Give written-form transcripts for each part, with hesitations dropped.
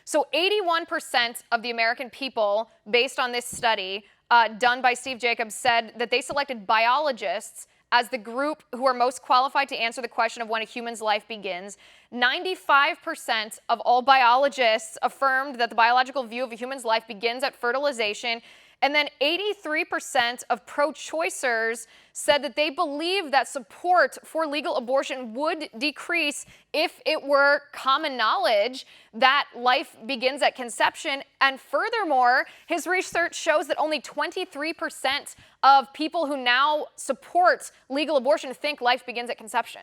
So 81% of the American people, based on this study done by Steve Jacobs, said that they selected biologists as the group who are most qualified to answer the question of when a human's life begins. 95% of all biologists affirmed that the biological view of a human's life begins at fertilization. And then 83% of pro-choicers said that they believe that support for legal abortion would decrease if it were common knowledge that life begins at conception. And furthermore, his research shows that only 23% of people who now support legal abortion think life begins at conception.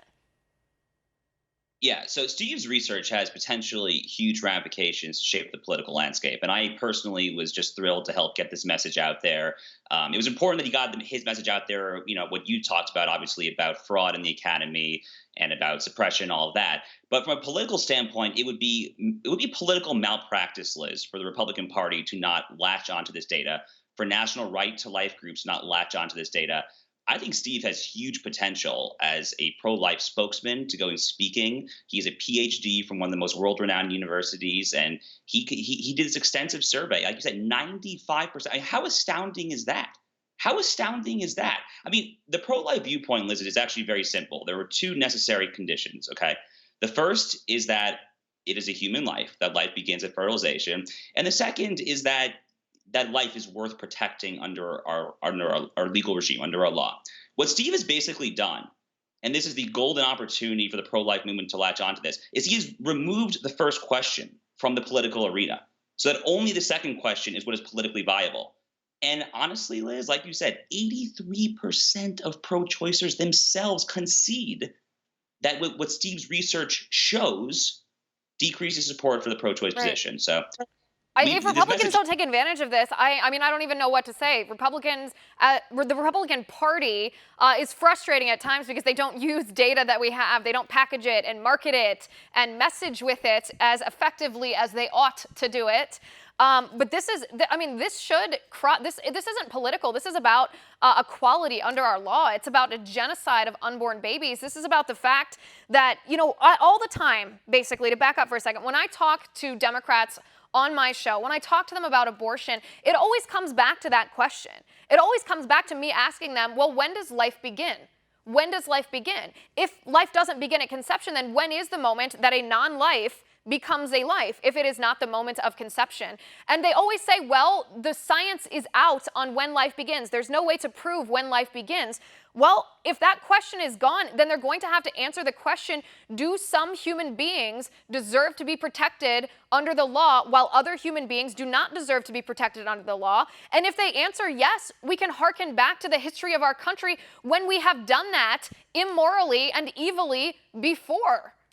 Yeah, so Steve's research has potentially huge ramifications to shape the political landscape. And I personally was just thrilled to help get this message out there. It was important that he got his message out there, what you talked about, obviously, about fraud in the academy and about suppression, all of that. But from a political standpoint, it would be political malpractice, Liz, for the Republican Party to not latch onto this data, for national right to life groups not latch onto this data. I think Steve has huge potential as a pro-life spokesman to go and speaking. He's a PhD from one of the most world-renowned universities, and he did this extensive survey. Like you said, 95%. I mean, how astounding is that? How astounding is that? I mean, the pro-life viewpoint, Liz, is actually very simple. There were two necessary conditions, okay? The first is that it is a human life, that life begins at fertilization. And the second is that life is worth protecting under our legal regime, under our law. What Steve has basically done, and this is the golden opportunity for the pro-life movement to latch onto this, is he has removed the first question from the political arena so that only the second question is what is politically viable. And honestly, Liz, like you said, 83% of pro-choicers themselves concede that what Steve's research shows decreases support for the pro-choice position. So if Republicans don't take advantage of this, I mean, I don't even know what to say. The Republican Party is frustrating at times because they don't use data that we have. They don't package it and market it and message with it as effectively as they ought to do it. But this isn't political. This is about equality under our law. It's about a genocide of unborn babies. This is about the fact that, all the time, basically, to back up for a second, when I talk to Democrats on my show, when I talk to them about abortion, it always comes back to that question. It always comes back to me asking them, well, when does life begin? When does life begin? If life doesn't begin at conception, then when is the moment that a non-life becomes a life if it is not the moment of conception? And they always say, well, the science is out on when life begins. There's no way to prove when life begins. Well, if that question is gone, then they're going to have to answer the question, do some human beings deserve to be protected under the law while other human beings do not deserve to be protected under the law? And if they answer yes, we can hearken back to the history of our country when we have done that immorally and evilly before.